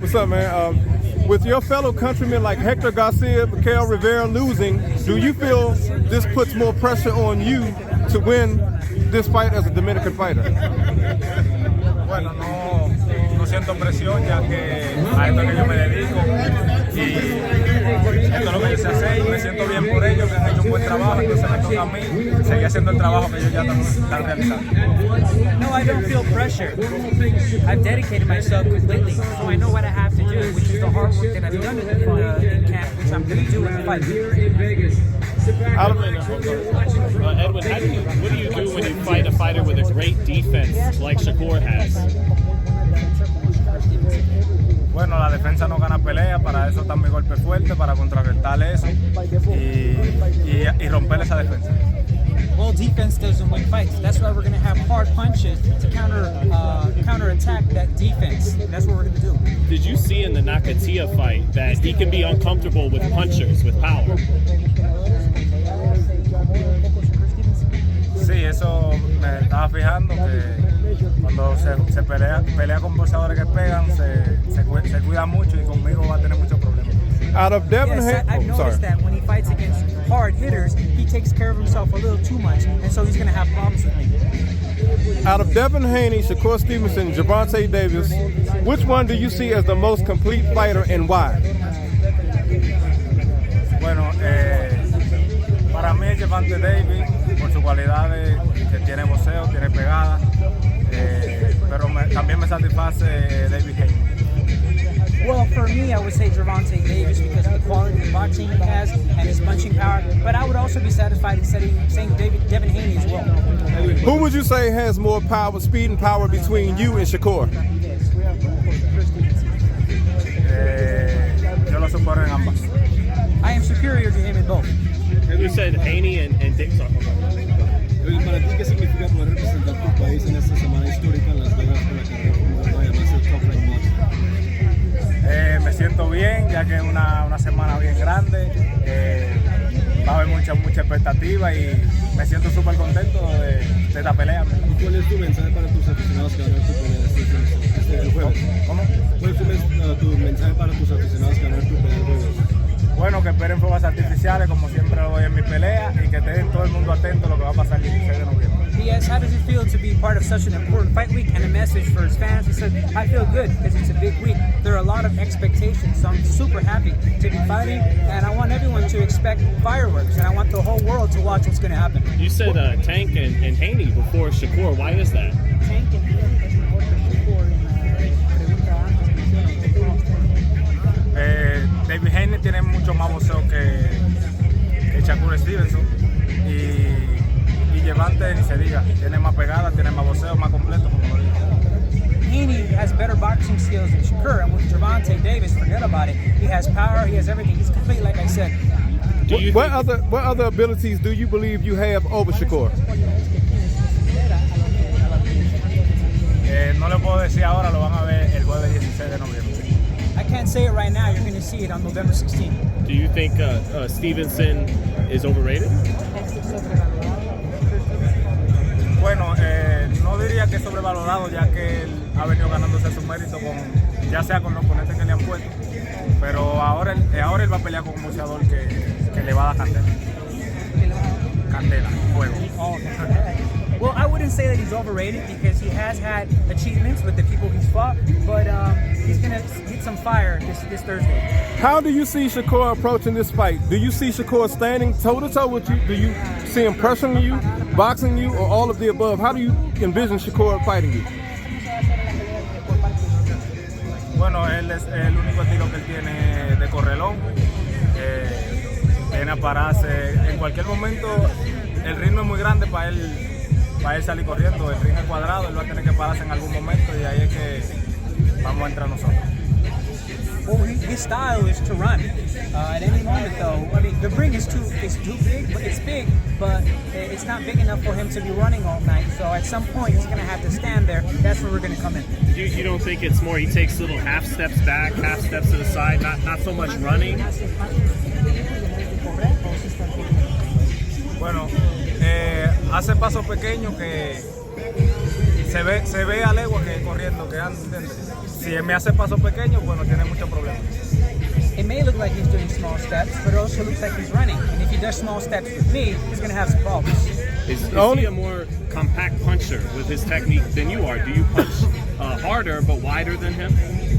What's up, man? With your fellow countrymen like Hector Garcia, Mikael Rivera losing, do you feel this puts more pressure on you to win this fight as a Dominican fighter? Bueno, no siento presión, ya que a esto que yo me dedico y esto es lo que yo sé hacer y me siento bien por ellos, que han hecho un buen trabajo, entonces me toca a mí seguir haciendo el trabajo que ellos ya están realizando. No, I don't feel pressure. I've dedicated myself completely, so I know what I have to do, which is the hard work that I've done in camp, which I'm going to do in the fight. Edwin, what do you do when you fight a fighter with a great defense like Shakur has? Bueno, la defensa no gana pelea, para eso está mi golpe fuerte, para contrarrestar eso y romper esa defensa. Well, defense doesn't win fights. That's why we're going to have hard punches to counterattack that defense. That's what we're going to do. Did you see in the Nakatia fight that he can be uncomfortable with punchers, with power? Sí, eso me estaba fijando que cuando se pelea con boxeadores que pegan, se cuida mucho y conmigo va a tener muchos problemas. Out of Devin Haney, I've noticed that when he fights against hard hitters, he takes care of himself a little too much, and so he's going to have problems with me. Out of Devin Haney, Shakur Stevenson, Gervonta Davis, which one do you see as the most complete fighter and why? Bueno, para mí es Gervonta Davis por su cualidad que tiene boxeo, tiene pegada, pero también me satisface Devin Haney. Well, for me, I would say Gervonta Davis because of the quality of boxing he has and his punching power. But I would also be satisfied in saying Devin Haney as well. Who would you say has more power, speed, and power between you and Shakur? Yo lo supero en ambas. I am superior to him in both. You said Haney and Dick. ¿Para ti qué significa poder representar tu país en esta semana histórica en Las Vegas con la carrera como además el Top Rank Boxing? Me siento bien, ya que es una semana bien grande, va a haber mucha expectativa y me siento súper contento de esta pelea. ¿Y cuál es tu mensaje para tus aficionados que van a ver tu pelea este jueves? ¿Cómo? ¿Cuál es tu mensaje para tus aficionados que van a ver tu pelea el jueves? Bueno, que esperen fuegos artificiales como siempre lo doy en mi pelea y que estén todo el mundo atento a lo que va a pasar el 16 de noviembre. Yes, how does it feel to be part of such an important fight week and a message for his fans? He said, I feel good because it's a big week. There are a lot of expectations, so I'm super happy to be fighting, and I want everyone to expect fireworks, and I want the whole world to watch what's going to happen. You said Tank and Haney before Shakur. Why is that? Tank and Devin Haney tiene mucho más boxeo que Shakur Stevenson y Gervonta ni se diga, tiene más pegada, tiene más boxeo, más completo, como lo digo. Haney has better boxing skills than Shakur, and with Gervonta Davis, forget about it. He has power, he has everything. He's complete, like I said. What other abilities do you believe you have over Shakur? No le puedo decir ahora, lo van a ver el jueves 16 de noviembre. I can't say it right now. You're going to see it on November 16th. Do you think Stevenson is overrated? Bueno, no diría que es sobrevalorado, ya que él ha venido ganándose su mérito ya sea con los oponentes que le han puesto, pero ahora él va a pelear con un boxeador que le va a dar candela, fuego. Oh, okay. Well, I wouldn't say that he's overrated because he has had achievements with the people he's fought, but he's going to get some fire this Thursday. How do you see Shakur approaching this fight? Do you see Shakur standing toe-to-toe with you? Do you see him pressuring you, boxing you, or all of the above? How do you envision Shakur fighting you? Bueno, él es el único estilo que él tiene de correlón. Viene a pararse en cualquier momento. El ritmo es muy grande para él salir corriendo. El ritmo es cuadrado, él va a tener que pararse en algún momento y ahí es que vamos a entrar nosotros. Well, his style is to run. At any moment, though, I mean, the ring is too big, but it's big, but it's not big enough for him to be running all night. So at some point, he's going to have to stand there. That's where we're going to come in. You don't think it's more he takes little half steps back, half steps to the side, not so much running? Bueno, hace pasos pequeños que se ve a legua que corriendo, que anda, ¿entiendes? si me hace pasos pequeños, bueno, tiene muchos problemas. It may look like he's doing small steps, but it also looks like he's running. And if he does small steps with me, he's going to have some problems. Is he a more compact puncher with his technique than you are? Do you punch harder but wider than him?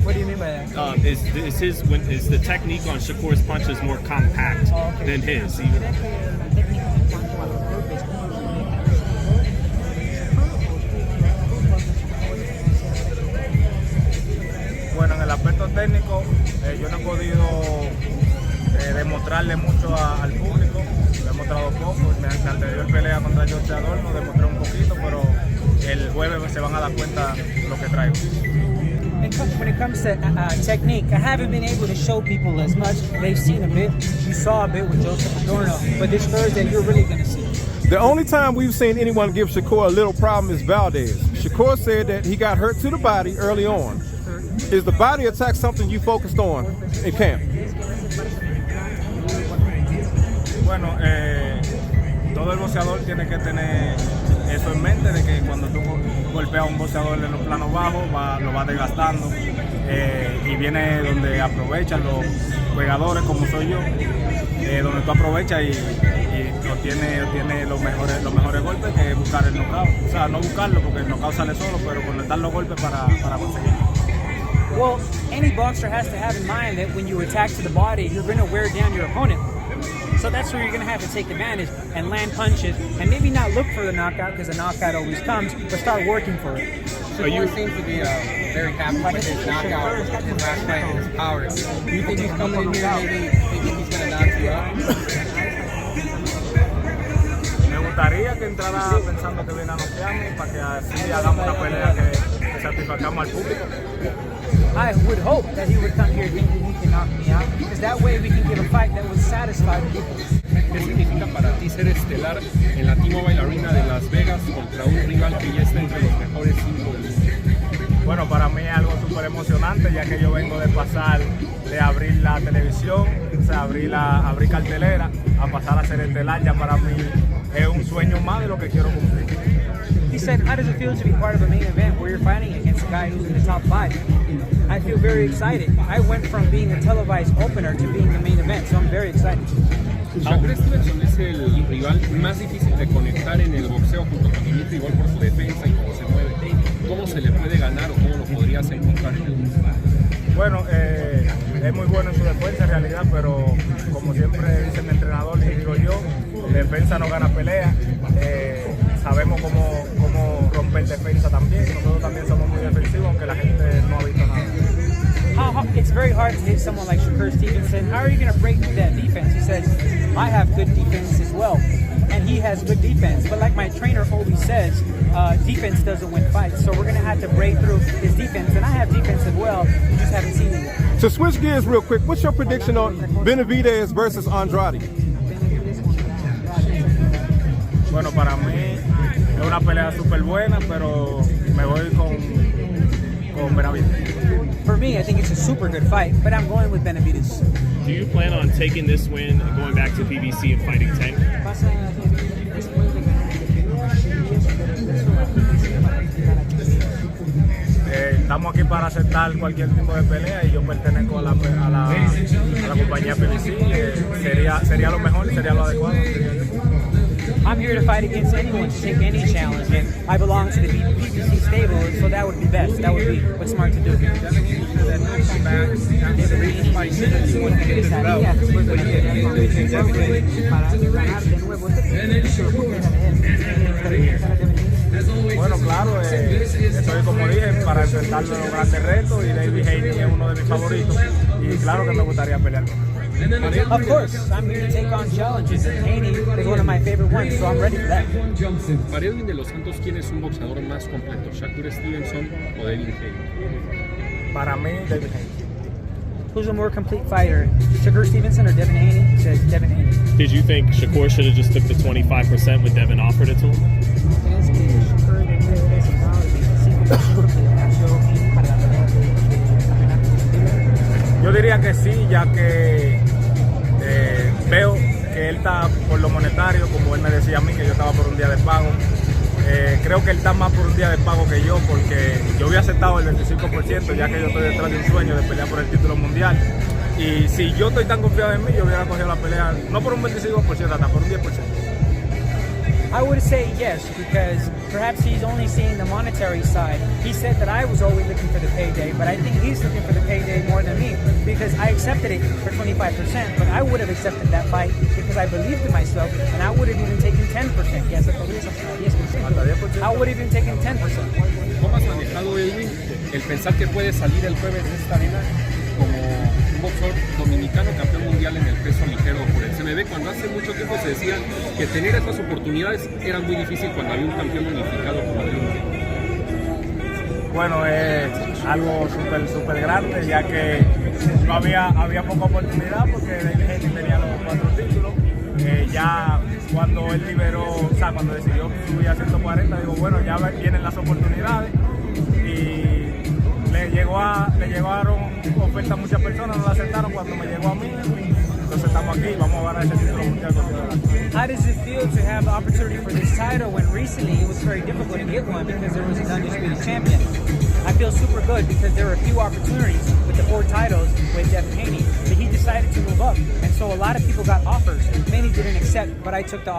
What do you mean by that? Is the technique on Shakur's punches more compact than his? Bueno, en el aspecto técnico, yo no he podido demostrarle mucho al público, lo he demostrado poco. En la anterior pelea contra Gervonta no demostré un poquito, pero el jueves se van a dar cuenta lo que traigo. When it comes to technique, I haven't been able to show people as much. They've seen a bit. You saw a bit with Joseph Adorno, but this Thursday you're really going to see. The only time we've seen anyone give Shakur a little problem is Valdez. Shakur said that he got hurt to the body early on. Is the body attack something you focused on in camp? Bueno, todo el boxeador tiene que tener eso en mente, de que cuando tú golpeas a un boxeador en los planos bajos, lo vas desgastando, y viene donde aprovechan los jugadores como soy yo, donde tú aprovechas y tiene los mejores golpes, que es buscar el knockout. O sea, no buscarlo porque el knockout sale solo, pero conectar los golpes para conseguirlo. Well, any boxer has to have in mind that when you attack to the body, you're going to wear down your opponent. So that's where you're going to have to take advantage and land punches, and maybe not look for the knockout, because the knockout always comes, but start working for it. Shakur seems to be very happy with his knockout, his last fight, and his power. Do you think he's coming in here maybe thinking he's going to knock you out? Me gustaría que entrara pensando que viene a noquearme para que así hagamos una pelea que satisfagamos al público. I would hope that he would come here thinking he can knock me out, because that way we can get a fight that would satisfy the people. ¿Qué significa para ti ser estelar en la T-Mobile Arena de Las Vegas contra un rival que ya está entre los mejores 5 del mundo? Bueno, para mí es algo súper emocionante, ya que yo vengo de pasar de abrir la televisión, o sea, abrir cartelera, a pasar a ser estelar. Ya para mí es un sueño más de lo que quiero cumplir. He said, how does it feel to be part of a main event where you're fighting against a guy who's in the top 5? I feel very excited. I went from being a televised opener to being the main event, so I'm very excited. Shakur Stevenson es el rival más difícil de conectar en el boxeo junto con Dimitri, igual por su defensa y cómo se mueve. ¿Cómo se le puede ganar o cómo lo podrías encontrar en el boxeo? Bueno, es muy bueno en su defensa en realidad, pero como siempre dice mi entrenador y digo yo, defensa no gana pelea. Sabemos cómo romper defensa también. Nosotros también somos muy defensivos, aunque la gente no ha visto nada. It's very hard to hit someone like Shakur Stevenson. How are you going to break through that defense? He says, I have good defense as well. And he has good defense. But like my trainer always says, defense doesn't win fights. So we're going to have to break through his defense. And I have defense as well. You just haven't seen it yet. To switch gears real quick, what's your prediction on Benavidez versus Andrade? Bueno, para mí es una pelea súper buena, pero me voy con Benavidez. For me, I think it's a super good fight, but I'm going with Benavidez. Do you plan on taking this win and going back to PBC and fighting Tank? Estamos aquí para aceptar cualquier tipo de pelea y yo pertenezco a la compañía PBC. Sería lo mejor y sería lo adecuado. I'm here to fight against anyone, to take any challenge, and I belong to the PBC stable, so that would be best. That would be what's smart to do. Bueno, claro, estoy como dije para enfrentar los grandes retos, y Devin Haney es uno de mis favoritos y claro que me gustaría pelear con él. Of course, I'm here to take on challenges, and Haney is one of my favorite ones, so I'm ready for that. Para Edwin de los Santos, ¿quién es un boxeador más completo, Shakur Stevenson o Devin Haney? Para mí, Devin Haney. Who's a more complete fighter, Shakur Stevenson or Devin Haney? He says Devin Haney. Did you think Shakur should have just took the 25% when Devin offered it to him? Yo diría que sí, ya que veo que él está por lo monetario, como él me decía a mí, que yo estaba por un día de pago. Creo que él está más por un día de pago que yo, porque yo había aceptado el 25%, ya que yo estoy detrás de un sueño de pelear por el título mundial. Y si yo estoy tan confiado en mí, yo hubiera cogido la pelea, no por un 25%, hasta por un 10%. I would say yes, because perhaps he's only seeing the monetary side. He said that I was always looking for the payday, but I think he's looking for the payday more than me, because I accepted it for 25%, but I would have accepted that fight because I believed in myself, and I would have even taken 10%. Yes, I would have even taken 10%. ¿Cómo has manejado, Edwin, el pensar que puede salir el jueves de esta arena como un boxeador dominicano campeón mundial en el peso ligero por el CMB, cuando hace mucho tiempo se decía que tener estas oportunidades era muy difícil cuando había un campeón unificado como Edwin? Bueno, es algo súper grande, ya que no había poca oportunidad porque Devin Haney tenía los 4 títulos. Ya cuando él liberó, o sea, cuando decidió subir a 140, digo, bueno, ya vienen las oportunidades, y le llegaron ofertas a muchas personas, no la aceptaron cuando me llegó a mí. Entonces estamos aquí, vamos a ganar ese título mundial. How does it feel to have the opportunity for this title when recently it was very difficult to get one because there was an undisputed champion? I feel super good because there were a few opportunities with the 4 titles with Devin Haney, but he decided to move up, and so a lot of people got offers. Many didn't accept, but I took the offer.